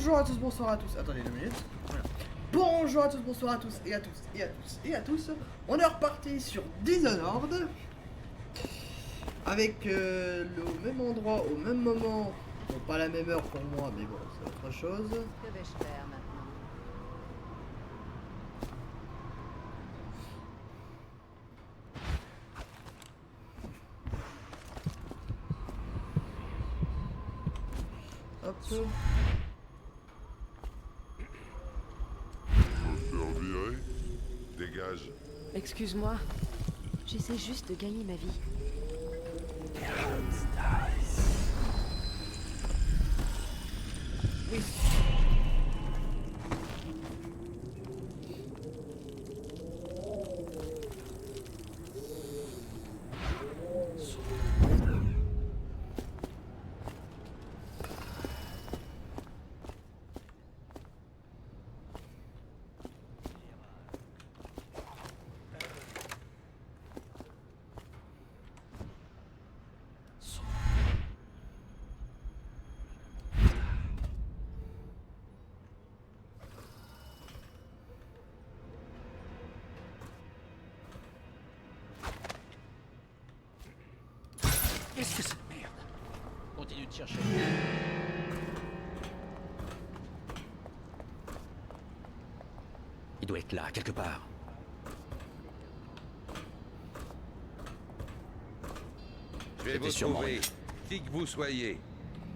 Bonjour à tous, bonsoir à tous. Attendez 2 minutes. Voilà. Bonjour à tous, bonsoir à tous et à tous et à tous et à tous. On est reparti sur Dishonored. Avec au même endroit, au même moment. Bon, pas la même heure pour moi, mais bon, c'est autre chose. Que vais-je faire maintenant? Hop. Faire virer. Dégage. Excuse-moi, j'essaie juste de gagner ma vie. Oui. Qu'est-ce que cette merde? Continue de chercher. Il doit être là, quelque part. Je vais C'était vous sûrement trouver, lui. qui que vous soyez,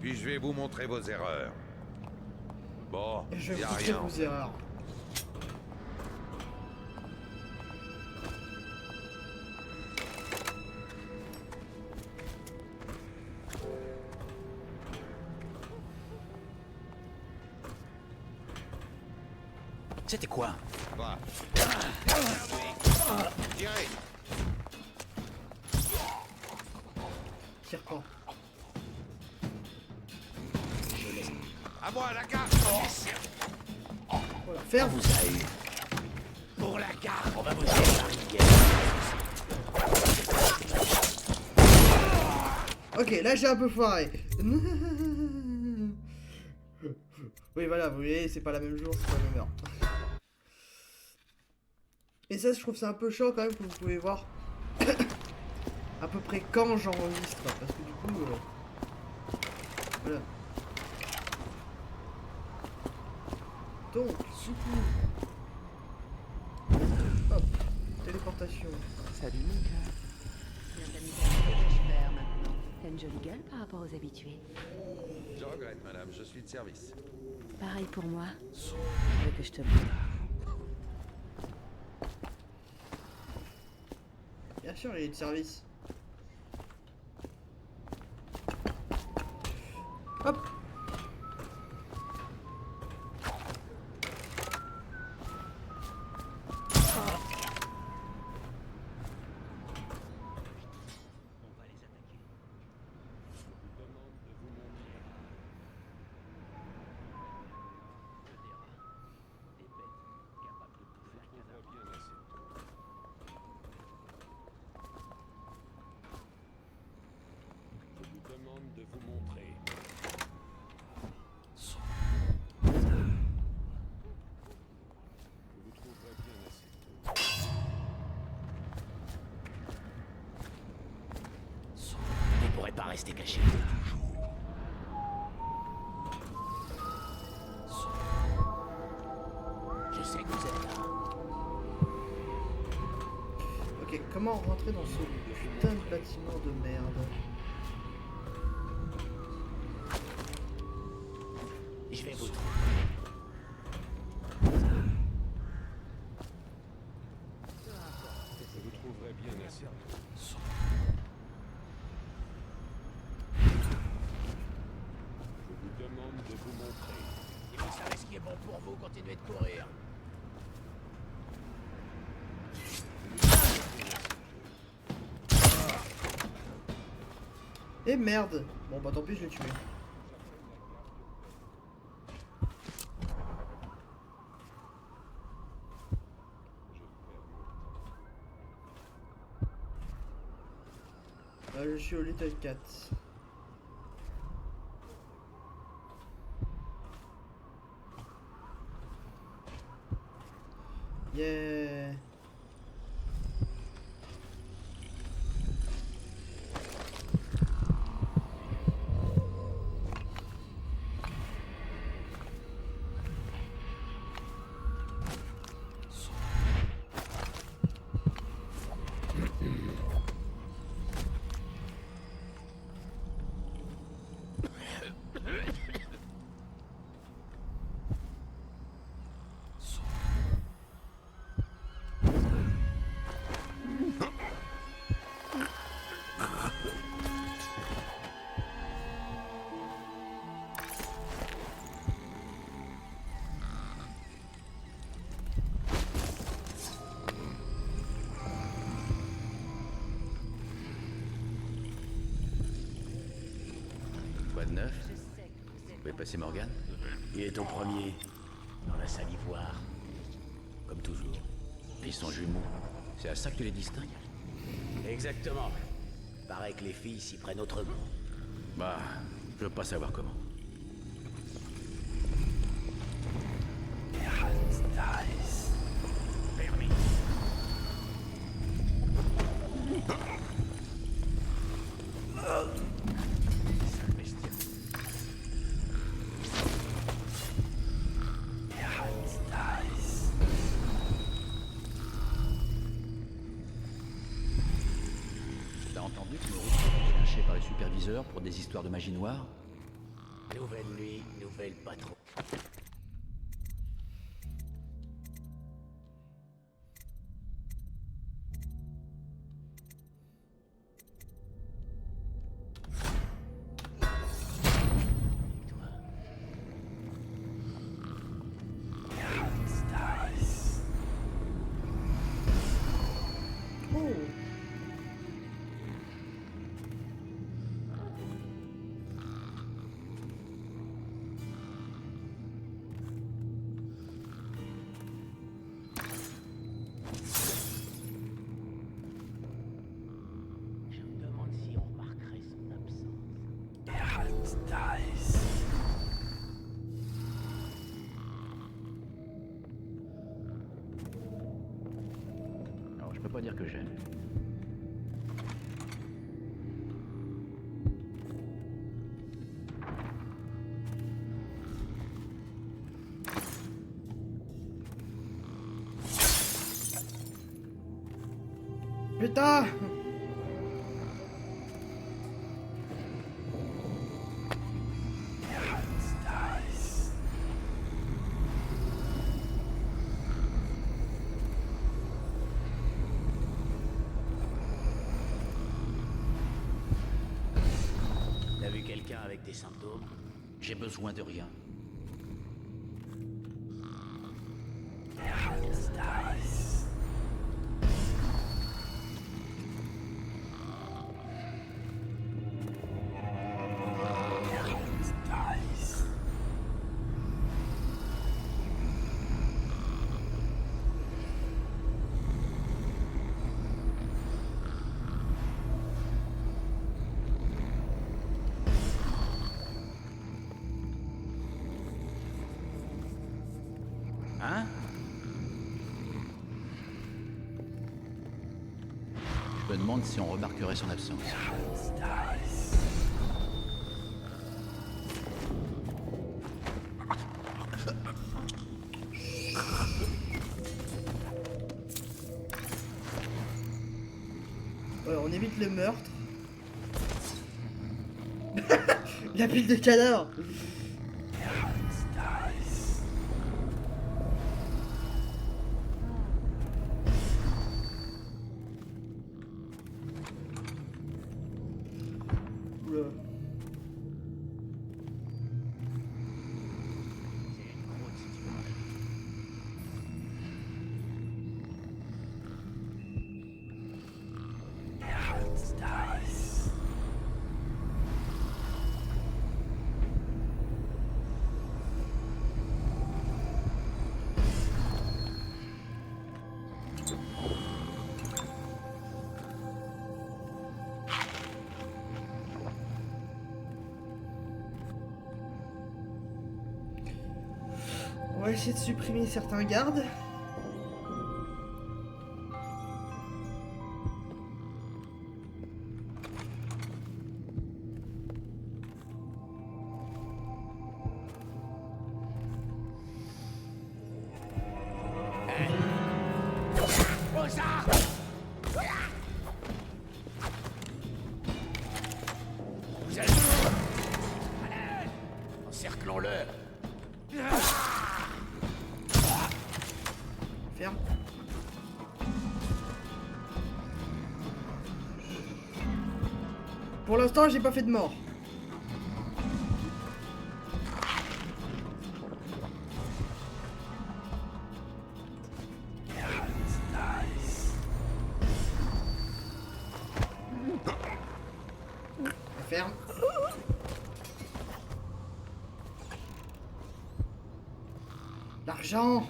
puis je vais vous montrer vos erreurs. Bon, Je y a vous fais rien. vos erreurs. C'était quoi? Va. Tirez. Tire pas. À moi, la carte. Voilà, On ferme. vous a eu. Pour la carte, on va vous débarquer. Ok, là j'ai un peu foiré. Oui, voilà, vous voyez, c'est pas la même jour, c'est pas la même heure. Et ça, je trouve ça un peu chiant quand même, comme vous pouvez voir. À peu près quand j'enregistre. Parce que du coup. Voilà. Donc, du coup. Hop, téléportation. Salut mon cœur. Bien t'amuser, que vais-je faire maintenant? T'as une jolie gueule par rapport aux habitués. Je regrette, madame, je suis de service. Pareil pour moi. Tu veux que je te montre? Bien sûr, il est de service. Hop. De vous montrer. Vous trouverez bien assez tôt. Vous pourrez pas rester caché. Je sais que vous êtes là. Ok, comment rentrer dans ce putain de bâtiment de merde? Je vais vous trouver. Vous trouverez bien assez tôt. Je vous demande de vous montrer. Et vous savez ce qui est bon pour vous, continuez de courir. Et merde. Bon bah tant pis, je l'ai tué. Je suis au Little Cat. Yeah. Quoi de neuf? Je sais que vous êtes... Vous pouvez passer Morgane? Il est au premier, dans la salle ivoire. Comme toujours. Ils sont jumeaux. C'est à ça que tu les distingues? Exactement. Paraît que les filles s'y prennent autrement. Bah, je veux pas savoir comment. Permis. Sale bestia. T'as entendu que Maurice est cherché par les superviseurs pour des histoires de magie noire? Nouvelle nuit, nouvelle patron. Oh. Je me demande si on remarquerait son absence. Alors, je peux pas dire que j'aime. Putain. T'as vu quelqu'un avec des symptômes? J'ai besoin de rien. Hein? Je me demande si on remarquerait son absence. Ouais, on évite le meurtre. La pile de cadavres. Oula. C'est une croûte si tu veux. On va essayer de supprimer certains gardes. Ferme. Pour l'instant, j'ai pas fait de mort. Ferme. L'argent.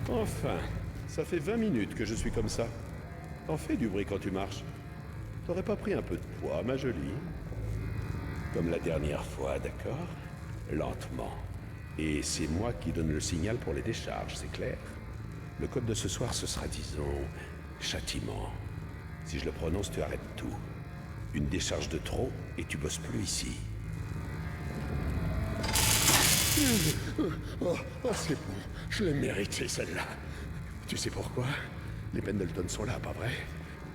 Enfin, ça fait 20 minutes que je suis comme ça. T'en fais du bruit quand tu marches. T'aurais pas pris un peu de poids, ma jolie? Comme la dernière fois, d'accord? Lentement. Et c'est moi qui donne le signal pour les décharges, c'est clair? Le code de ce soir, ce sera, disons, châtiment. Si je le prononce, tu arrêtes tout. Une décharge de trop, et tu bosses plus ici. Oh, c'est bon. Je l'ai méritée, celle-là. Tu sais pourquoi? Les Pendleton sont là, pas vrai?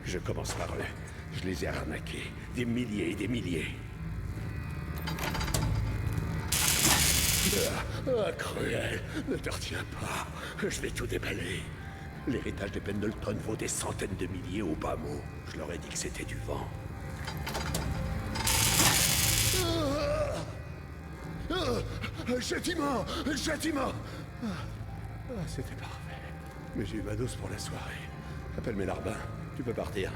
Je commence par eux. Je les ai arnaqués. Des milliers et des milliers. Cruel. Ne te retiens pas. Je vais tout déballer. L'héritage des Pendleton vaut des centaines de milliers au bas mot. Je leur ai dit que c'était du vent. Châtiment! Châtiment! C'était parfait. Mais j'ai eu ma dose pour la soirée. Appelle mes larbins. Tu peux partir.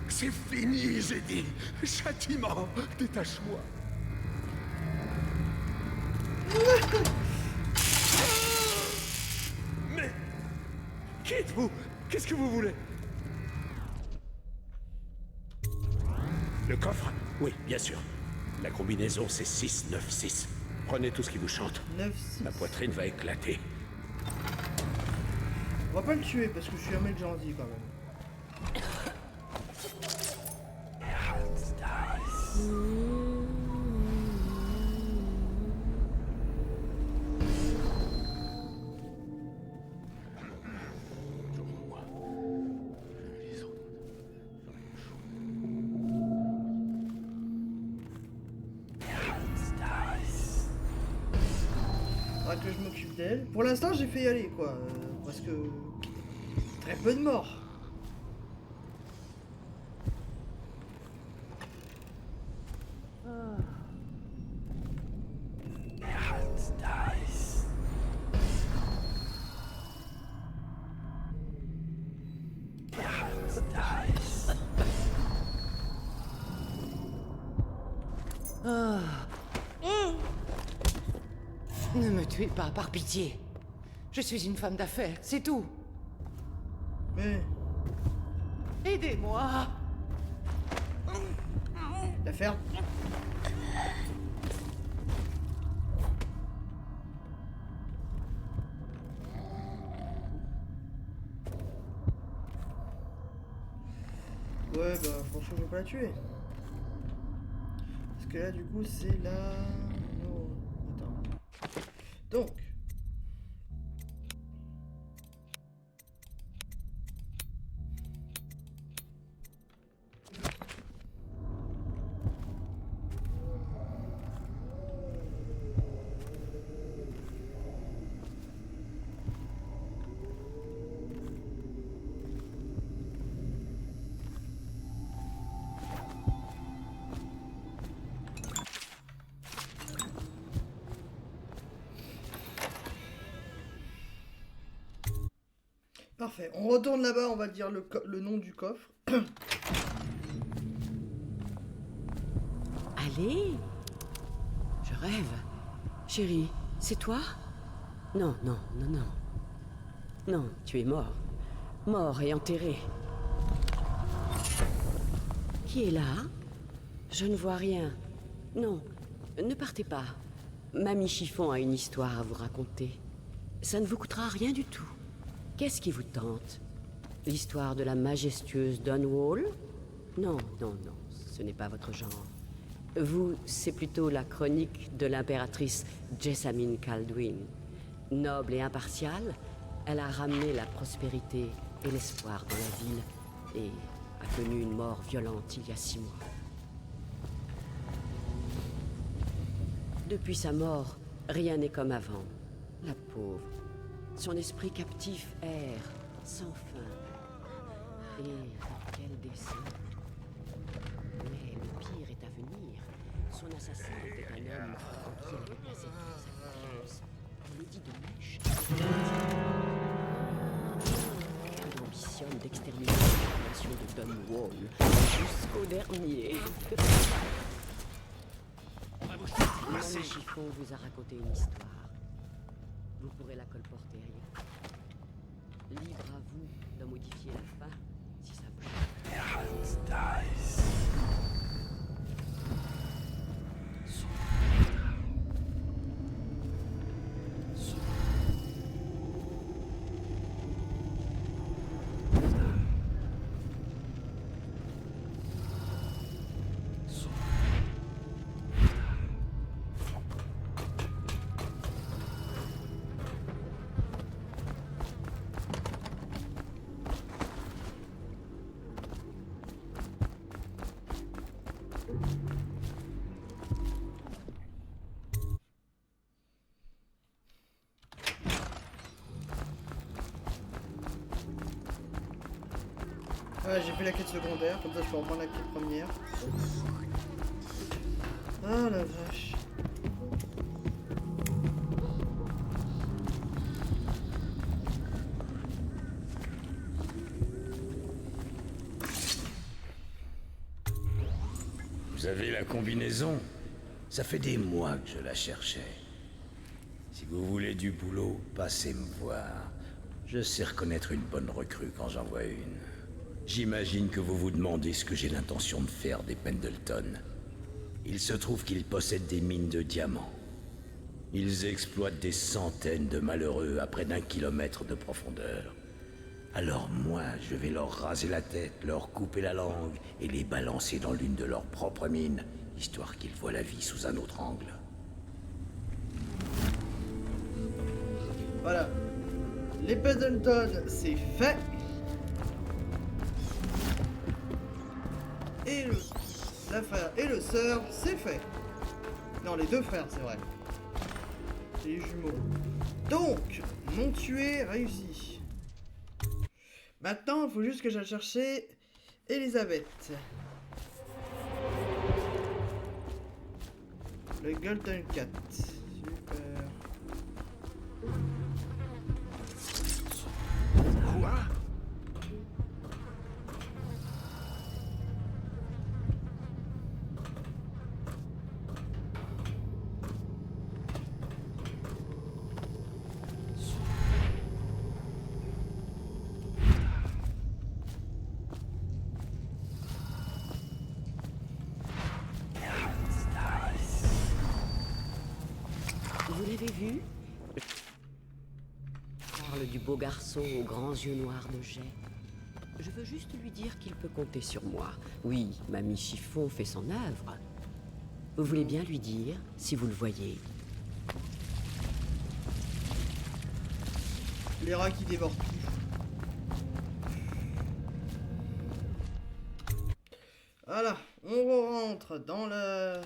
C'est fini, j'ai dit. Châtiment! Détache-moi. Mais... Qui êtes-vous? Qu'est-ce que vous voulez? Le coffre? Oui, bien sûr. La combinaison, c'est 696. Prenez tout ce qui vous chante. 9, 6. Ma poitrine va éclater. On va pas le tuer parce que je suis un mec gentil quand même. Faudra que je m'occupe d'elle. Pour l'instant, j'ai fait y aller quoi. Parce que... très peu de morts. Ne me tuez pas, par pitié. Je suis une femme d'affaires, c'est tout. Mais... Aidez-moi. la ferme. Ouais, bah franchement, je vais pas la tuer. Parce que là, du coup, c'est la... Non, attends. Donc... Parfait. On retourne là-bas, on va dire le nom du coffre. Allez. Je rêve. Chérie, c'est toi? Non, non, non, non. Non, tu es mort. Mort et enterré. Qui est là? Je ne vois rien. Non, ne partez pas. Mamie Chiffon a une histoire à vous raconter. Ça ne vous coûtera rien du tout. Qu'est-ce qui vous tente? L'histoire de la majestueuse Dunwall? Non, non, non, ce n'est pas votre genre. Vous, c'est plutôt la chronique de l'impératrice Jessamine Kaldwin. Noble et impartiale, elle a ramené la prospérité et l'espoir dans la ville et a connu une mort violente il y a 6 mois. Depuis sa mort, rien n'est comme avant. La pauvre. Son esprit captif erre, sans fin. Et quel dessein. Mais le pire est à venir. Son assassin était un homme en qui elle avait placé toute sa confiance. Lady de Mèche. Elle ambitionne d'exterminer la population de Dunwall jusqu'au dernier. Mamie Chiffon vous a raconté une histoire. Vous pourrez la colporter ailleurs. Libre à vous de modifier la fin, si ça vous plaît. Ouais, j'ai fait la quête secondaire, comme ça je peux reprendre la quête première. Ah la vache. Vous avez la combinaison? Ça fait des mois que je la cherchais. Si vous voulez du boulot, passez me voir. Je sais reconnaître une bonne recrue quand j'en vois une. J'imagine que vous vous demandez ce que j'ai l'intention de faire des Pendleton. Il se trouve qu'ils possèdent des mines de diamants. Ils exploitent des centaines de malheureux à près d'1 kilomètre de profondeur. Alors moi, je vais leur raser la tête, leur couper la langue et les balancer dans l'une de leurs propres mines, histoire qu'ils voient la vie sous un autre angle. Voilà. Les Pendleton, c'est fait. Et la frère et le sœur, c'est fait. Non, les deux frères, c'est vrai. C'est les jumeaux. Donc, mon tué réussi. Maintenant, il faut juste que j'aille chercher Elisabeth. Le Golden Cat. Super. Quoi? Vous l'avez vu? Parle du beau garçon aux grands yeux noirs de jet. Je veux juste lui dire qu'il peut compter sur moi. Oui, Mamie Chiffon fait son œuvre. Vous voulez bien lui dire, si vous le voyez? Les rats qui dévorent tout. Voilà, on rentre dans le...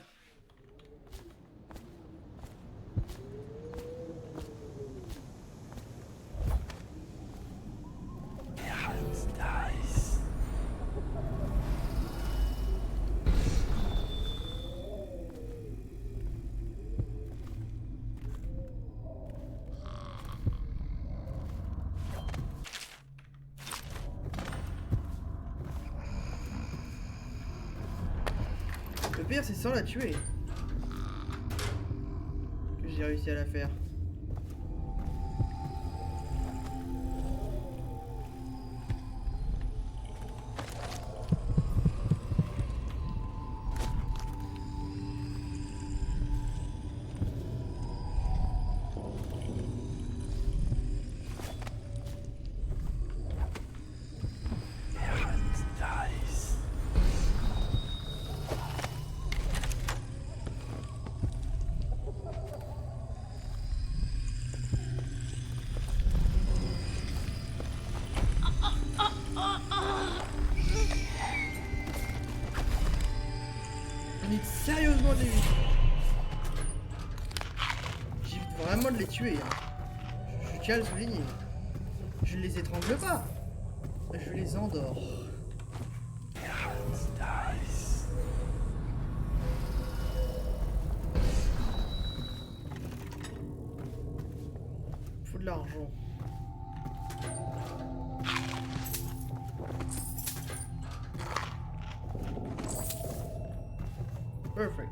Le pire, c'est sans la tuer que j'ai réussi à la faire. Sérieusement des huîtres. J'évite vraiment de les tuer. Hein. Je tiens à le souligner. Je ne les étrangle pas. Je les endors. Faut de l'argent. Perfect.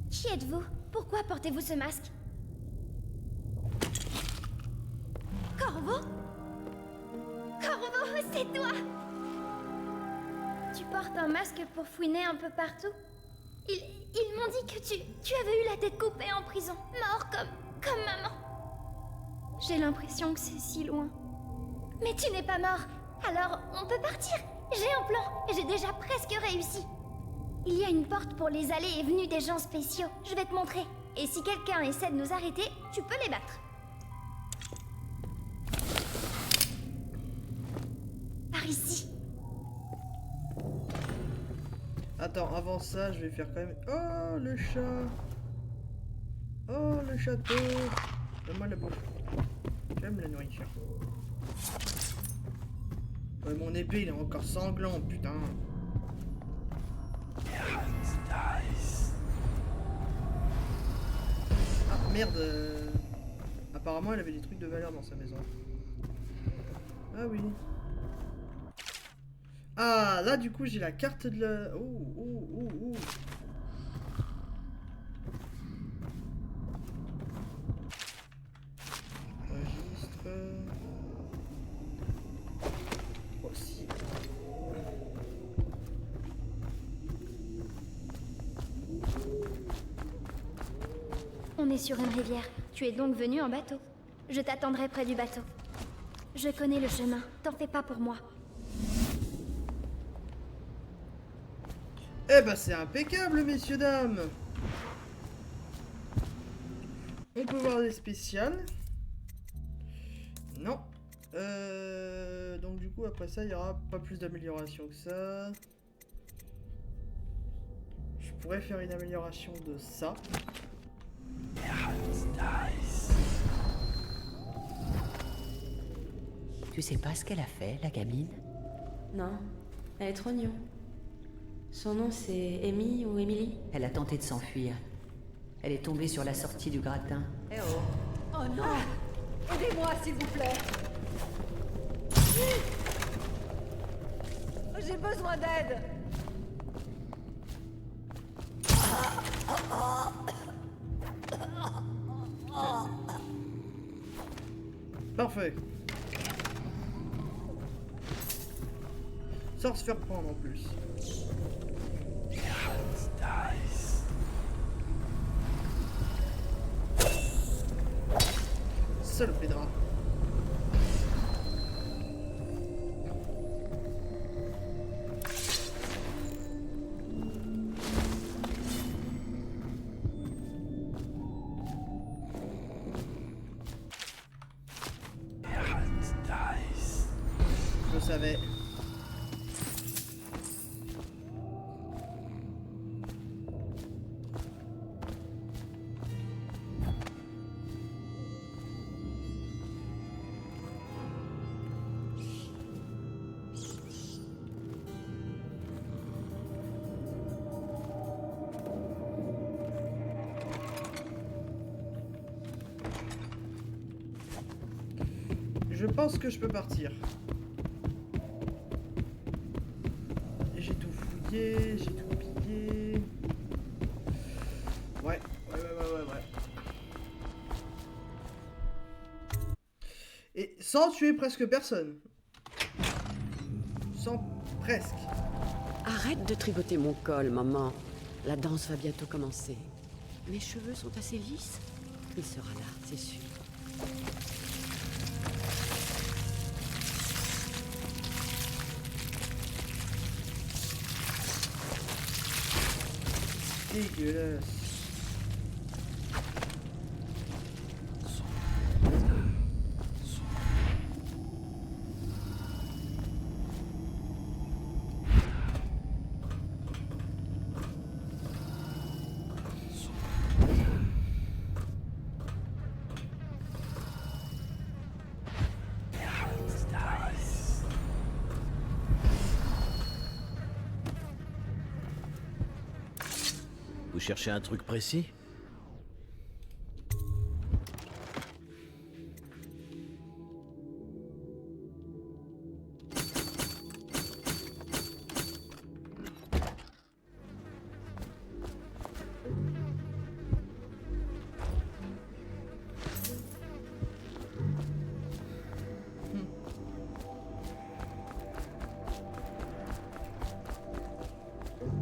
Qui êtes-vous? Pourquoi portez-vous ce masque? Corvo? Corvo, c'est toi! Tu portes un masque pour fouiner un peu partout? Ils m'ont dit que tu avais eu la tête coupée en prison, mort comme maman. J'ai l'impression que c'est si loin. Mais tu n'es pas mort, alors on peut partir. J'ai un plan, et j'ai déjà presque réussi. Il y a une porte pour les allées et venues des gens spéciaux. Je vais te montrer. Et si quelqu'un essaie de nous arrêter, tu peux les battre. Par ici. Attends, avant ça, je vais faire quand même... Oh, le chat. Oh, le château. Donne-moi la bouffe. J'aime la nourriture. Ouais, mon épée, il est encore sanglant, putain. Ah, merde. Apparemment, elle avait des trucs de valeur dans sa maison. Ah oui. Ah, là, du coup, j'ai la carte de la... Oh. Registre... Aussi. On est sur une rivière. Tu es donc venu en bateau. Je t'attendrai près du bateau. Je connais le chemin. T'en fais pas pour moi. Eh ben, c'est impeccable, messieurs, dames. On peut voir des spéciales. Non. Donc du coup, après ça, il n'y aura pas plus d'amélioration que ça. Je pourrais faire une amélioration de ça. Tu sais pas ce qu'elle a fait, la gamine? Non, elle est trop nue. Son nom c'est Amy ou Emily? Elle a tenté de s'enfuir. Elle est tombée sur la sortie du gratin. Eh oh. Oh non. Aidez-moi, s'il vous plaît. J'ai besoin d'aide. Parfait. Sans se faire prendre en plus. Salope drap. Je savais. je pense que je peux partir. J'ai tout fouillé, j'ai tout pillé. Ouais. Et sans tuer presque personne. Sans presque. Arrête de tricoter mon col, maman. La danse va bientôt commencer. Mes cheveux sont assez lisses. Il sera là, c'est sûr. Dégueulasse. Vous cherchez un truc précis?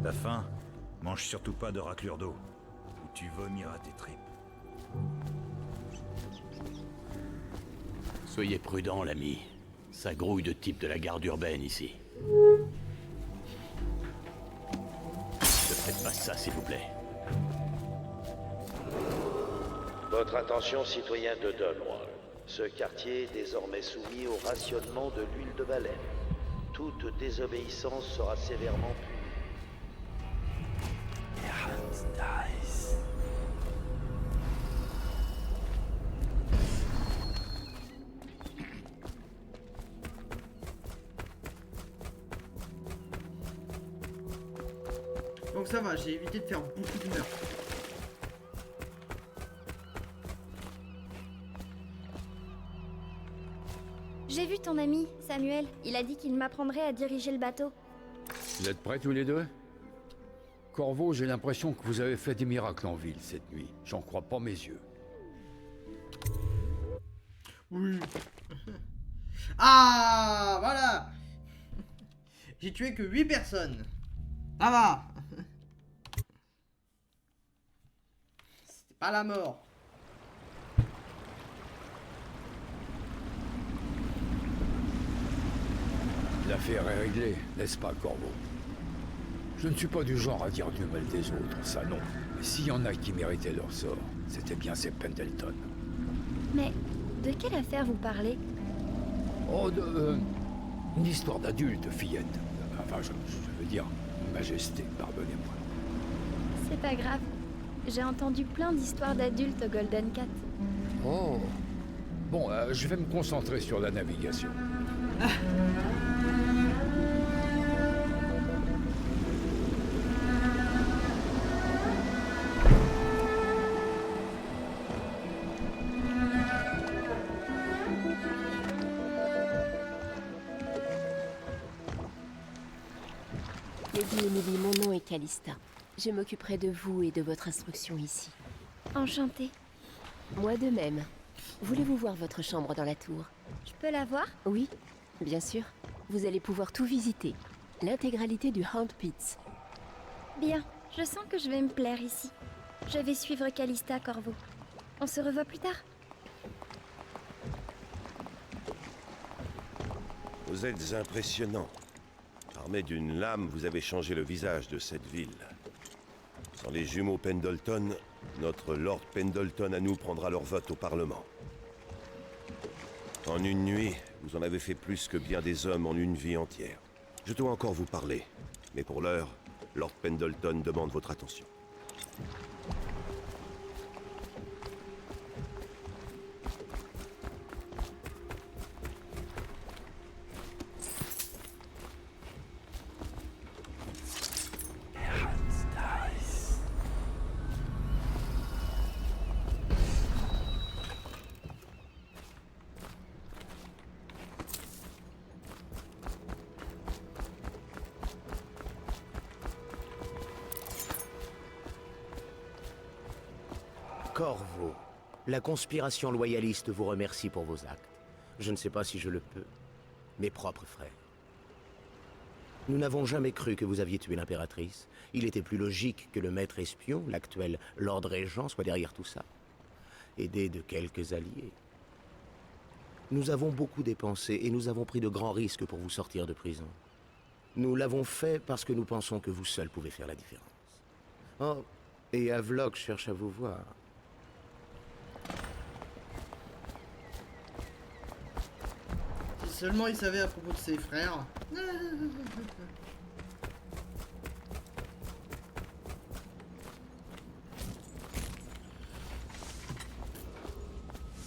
T'as faim? Mange surtout pas de raclure d'eau, ou tu vomiras tes tripes. Soyez prudent, l'ami. Ça grouille de type de la garde urbaine ici. Ne faites pas ça, s'il vous plaît. Votre attention, citoyens de Dunwall. Ce quartier est désormais soumis au rationnement de l'huile de baleine. Toute désobéissance sera sévèrement punie. Donc ça va, j'ai évité de faire beaucoup de meurtres. J'ai vu ton ami, Samuel. Il a dit qu'il m'apprendrait à diriger le bateau. Vous êtes prêts tous les deux? Corvo, j'ai l'impression que vous avez fait des miracles en ville cette nuit. J'en crois pas mes yeux. Oui. Ah, voilà. J'ai tué que 8 personnes. Ça va. C'était pas la mort. L'affaire est réglée, n'est-ce pas, Corvo? Je ne suis pas du genre à dire du mal des autres, ça non. Mais s'il y en a qui méritaient leur sort, c'était bien ces Pendleton. Mais de quelle affaire vous parlez? Oh, une histoire d'adulte, fillette. Enfin, je veux dire, majesté, pardonnez-moi. C'est pas grave. J'ai entendu plein d'histoires d'adultes au Golden Cat. Oh. Bon, je vais me concentrer sur la navigation. Lady Emily, mon nom est Callista. Je m'occuperai de vous et de votre instruction ici. Enchantée. Moi de même. Voulez-vous voir votre chambre dans la tour? Je peux la voir? Oui, bien sûr. Vous allez pouvoir tout visiter. L'intégralité du Hound Pits. Bien, je sens que je vais me plaire ici. Je vais suivre Callista, Corvo. On se revoit plus tard. Vous êtes impressionnant. Armé d'une lame, vous avez changé le visage de cette ville. Sans les jumeaux Pendleton, notre Lord Pendleton à nous prendra leur vote au Parlement. En une nuit, vous en avez fait plus que bien des hommes en une vie entière. Je dois encore vous parler, mais pour l'heure, Lord Pendleton demande votre attention. Corvo, la conspiration loyaliste vous remercie pour vos actes. Je ne sais pas si je le peux. Mes propres frères. Nous n'avons jamais cru que vous aviez tué l'impératrice. Il était plus logique que le maître espion, l'actuel Lord Régent, soit derrière tout ça. Aidé de quelques alliés. Nous avons beaucoup dépensé et nous avons pris de grands risques pour vous sortir de prison. Nous l'avons fait parce que nous pensons que vous seul pouvez faire la différence. Oh, et Havelock cherche à vous voir. Si seulement il savait à propos de ses frères.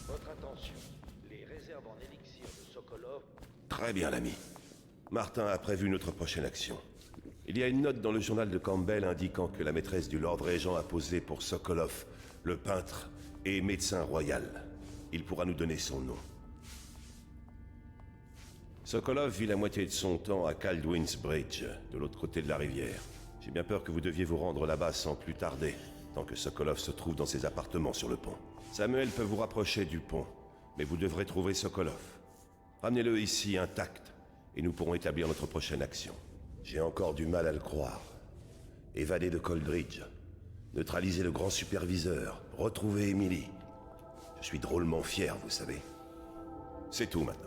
Votre attention. Les réserves en élixir de Sokolov. Très bien, l'ami. Martin a prévu notre prochaine action. Il y a une note dans le journal de Campbell indiquant que la maîtresse du Lord Régent a posé pour Sokolov, le peintre et médecin royal. Il pourra nous donner son nom. Sokolov vit la moitié de son temps à Kaldwin's Bridge, de l'autre côté de la rivière. J'ai bien peur que vous deviez vous rendre là-bas sans plus tarder, tant que Sokolov se trouve dans ses appartements sur le pont. Samuel peut vous rapprocher du pont, mais vous devrez trouver Sokolov. Ramenez-le ici intact, et nous pourrons établir notre prochaine action. J'ai encore du mal à le croire. Évader de Coldridge, neutraliser le grand superviseur, retrouver Emily. Je suis drôlement fier, vous savez. C'est tout maintenant.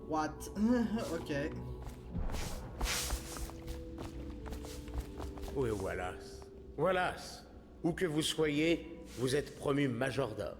What? Ok. Oui, Wallace. Wallace, où que vous soyez, vous êtes promu majordome.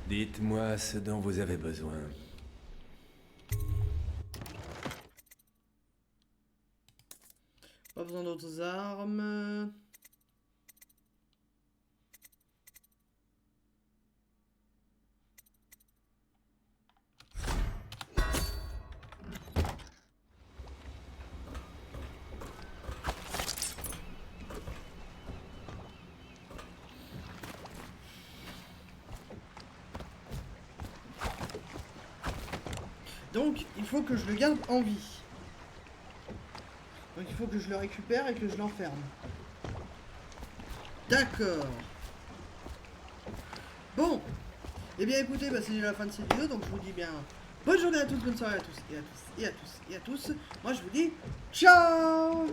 Dites-moi ce dont vous avez besoin. Pas besoin d'autres armes. Donc, il faut que je le garde en vie. Donc, il faut que je le récupère et que je l'enferme. D'accord. Bon. Eh bien, écoutez, bah, c'est déjà la fin de cette vidéo. Donc, je vous dis bien bonne journée à tous, bonne soirée à tous et à tous et à tous et à tous. Moi, je vous dis ciao.